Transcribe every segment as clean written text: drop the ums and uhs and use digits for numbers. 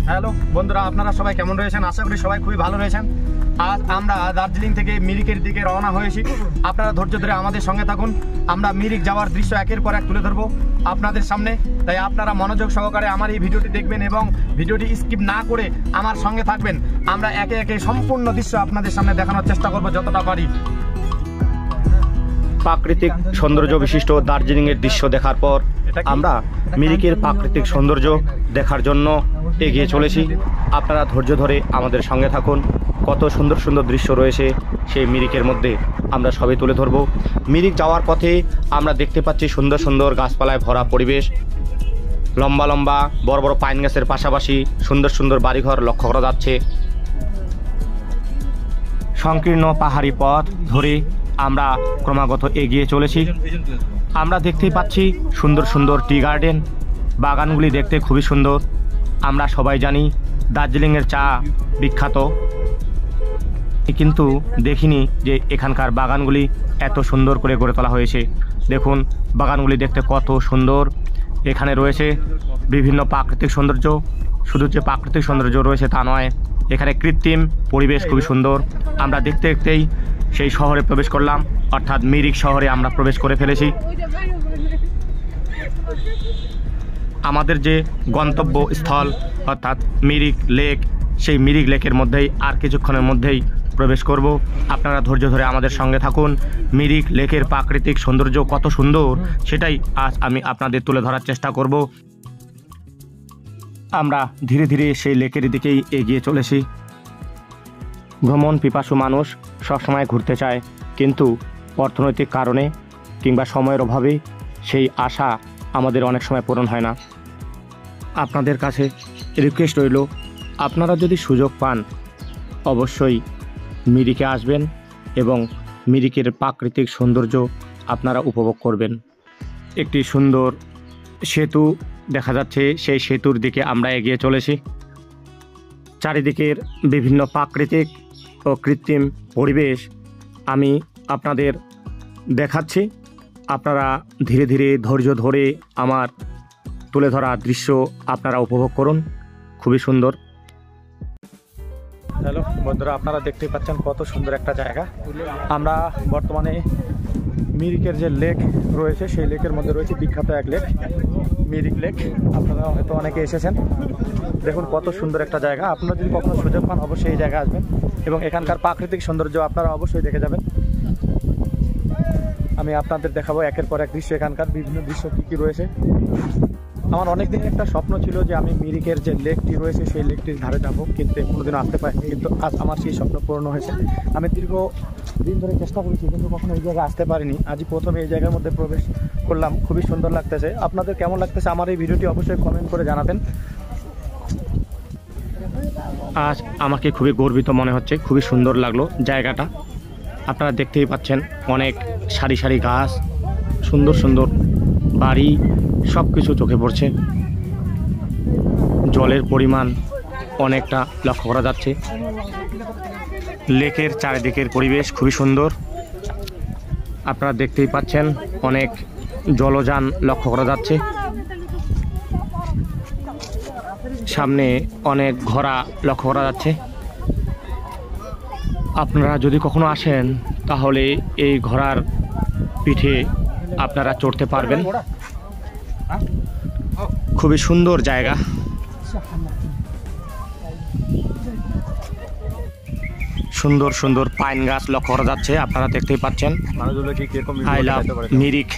Hello বন্ধুরা, আপনারা সবাই কেমন রয়েছেন? আশা করি সবাই খুবই ভালো রয়েছেন। আজ আমরা দার্জিলিং থেকে মিরিকের দিকে রওনা হয়েছি। আপনারা ধৈর্য ধরে আমাদের সঙ্গে থাকুন। আমরা মিরিক যাওয়ার দৃশ্য একের পর এক তুলে ধরবো আপনাদের সামনে। তাই আপনারা মনোযোগ সহকারে আমার এই ভিডিওটি দেখবেন এবং ভিডিওটি স্কিপ না করে আমার সঙ্গে থাকবেন। আমরা একে একে সম্পূর্ণ দৃশ্য আপনাদের সামনে দেখানোর চেষ্টা করব যতটা পারি। প্রাকৃতিক সৌন্দর্য বিশিষ্ট দার্জিলিংয়ের দৃশ্য দেখার পর আমরা মিরিকের প্রাকৃতিক সৌন্দর্য দেখার জন্য এগিয়ে চলেছি। আপনারা ধৈর্য ধরে আমাদের সঙ্গে থাকুন। কত সুন্দর সুন্দর দৃশ্য রয়েছে সেই মিরিকের মধ্যে আমরা সবই তুলে ধরব। মিরিক যাওয়ার পথে আমরা দেখতে পাচ্ছি সুন্দর সুন্দর গাছপালায় ভরা পরিবেশ। লম্বা লম্বা বড় বড় পাইন গাছের পাশাপাশি সুন্দর সুন্দর বাড়িঘর লক্ষ্য করা যাচ্ছে। সংকীর্ণ পাহাড়ি পথ ধরে আমরা ক্রমাগত এগিয়ে চলেছি। আমরা দেখতেই পাচ্ছি সুন্দর সুন্দর টি গার্ডেন, বাগানগুলি দেখতে খুবই সুন্দর। আমরা সবাই জানি দার্জিলিংয়ের চা বিখ্যাত, কিন্তু দেখিনি যে এখানকার বাগানগুলি এত সুন্দর করে গড়ে তোলা হয়েছে। দেখুন বাগানগুলি দেখতে কত সুন্দর। এখানে রয়েছে বিভিন্ন প্রাকৃতিক সৌন্দর্য। শুধু যে প্রাকৃতিক সৌন্দর্য রয়েছে তা নয়, এখানে কৃত্রিম পরিবেশ খুবই সুন্দর। আমরা দেখতে দেখতেই সেই শহরে প্রবেশ করলাম, অর্থাৎ মিরিক শহরে আমরা প্রবেশ করে ফেলেছি। আমাদের যে গন্তব্যস্থল অর্থাৎ মিরিক লেক, সেই মিরিক লেকের মধ্যেই আর কিছুক্ষণের মধ্যেই প্রবেশ করব। আপনারা ধৈর্য ধরে আমাদের সঙ্গে থাকুন। মিরিক লেকের প্রাকৃতিক সৌন্দর্য কত সুন্দর সেটাই আজ আমি আপনাদের তুলে ধরার চেষ্টা করব। আমরা ধীরে ধীরে সেই লেকের দিকেই এগিয়ে চলেছি। ভ্রমণ পিপাসু মানুষ সবসময় ঘুরতে চায়, কিন্তু অর্থনৈতিক কারণে কিংবা সময়ের অভাবে সেই আশা আমাদের অনেক সময় পূরণ হয় না। আপনাদের কাছে রিকোয়েস্ট রইল, আপনারা যদি সুযোগ পান অবশ্যই মিরিকে আসবেন এবং মিরিকের প্রাকৃতিক সৌন্দর্য আপনারা উপভোগ করবেন। একটি সুন্দর সেতু দেখা যাচ্ছে, সেই সেতুর দিকে আমরা এগিয়ে চলেছি। চারিদিকের বিভিন্ন প্রাকৃতিক ও কৃত্রিম পরিবেশ আমি আপনাদের দেখাচ্ছি। আপনারা ধীরে ধীরে ধৈর্য ধরে আমার তুলে ধরা দৃশ্য আপনারা উপভোগ করুন। খুবই সুন্দর। হ্যালো বন্ধুরা, আপনারা দেখতেই পাচ্ছেন কত সুন্দর একটা জায়গা। আমরা বর্তমানে মিরিকের যে লেক রয়েছে সেই লেকের মধ্যে রয়েছে বিখ্যাত এক লেক, মিরিক লেক। আপনারা হয়তো অনেকে এসেছেন। দেখুন কত সুন্দর একটা জায়গা। আপনারা যদি কখনো সুযোগ পান অবশ্যই এই জায়গায় আসবেন এবং এখানকার প্রাকৃতিক সৌন্দর্য আপনারা অবশ্যই দেখে যাবেন। আমি আপনাদের দেখাবো একের পর এক দৃশ্য, এখানকার বিভিন্ন দৃশ্য কী কী রয়েছে। আমার অনেক দিনের একটা স্বপ্ন ছিল যে আমি মিরিকের যে লেকটি রয়েছে সেই লেকটির ধারে যাব, কিন্তু কোনোদিনও আসতে পারিনি। কিন্তু আজ আমার সেই স্বপ্ন পূর্ণ হয়েছে। আমি দীর্ঘ দিন ধরে চেষ্টা করেছি কিন্তু কখনো এই জায়গায় আসতে পারিনি। আজই প্রথমে এই জায়গার মধ্যে প্রবেশ করলাম। খুবই সুন্দর লাগতেছে। আপনাদের কেমন লাগতেছে আমার এই ভিডিওটি অবশ্যই কমেন্ট করে জানাবেন। আজ আমাকে খুবই গর্বিত মনে হচ্ছে। খুবই সুন্দর লাগলো জায়গাটা। আপনারা দেখতেই পাচ্ছেন অনেক সারি সারি গাছ, সুন্দর সুন্দর বাড়ি, সব কিছু চোখে পড়ছে। জলের পরিমাণ অনেকটা লক্ষ্য করা যাচ্ছে। লেকের চারিদিকের পরিবেশ খুবই সুন্দর। আপনারা দেখতেই পাচ্ছেন অনেক জলযান লক্ষ্য করা যাচ্ছে। সামনে অনেক ঘোড়া লক্ষ্য করা যাচ্ছে। আপনারা যদি কখনো আসেন তাহলে এই ঘোড়ার পিঠে আপনারা চড়তে পারবেন। খুবই সুন্দর জায়গা। সুন্দর সুন্দর পাইন গাছ লক্ষ্য করা যাচ্ছে। আপনারা দেখতেই পাচ্ছেন আই লাভ মিরিক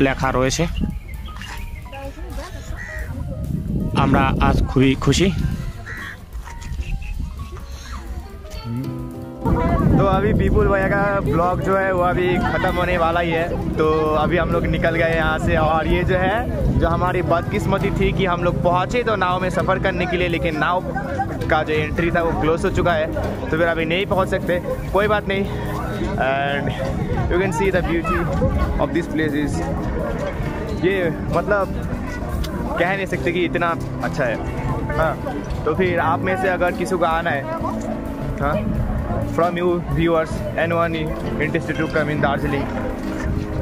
লেখা রয়েছে। আমরা আজ খুবই খুশি। तो अभी पीपुल भैया का ब्लॉग जो है वो अभी ख़त्म होने वाला ही है। तो अभी हम लोग निकल गए यहाँ से, और ये जो है जो हमारी बदकिस्मती थी कि हम लोग पहुँचे तो नाव में सफ़र करने के लिए, लेकिन नाव का जो एंट्री था वो क्लोज हो चुका है, तो फिर अभी नहीं पहुँच सकते। कोई बात नहीं। And you can see the beauty of this place is, ये मतलब कह नहीं सकते कि इतना अच्छा है। हाँ, तो फिर आप में से अगर किसी को आना है, हाँ, from you viewers, anyone interested to come in Darjeeling,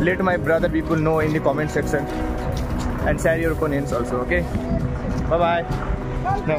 let my brother people know in the comment section and share your opinions also. Okay, bye bye. No.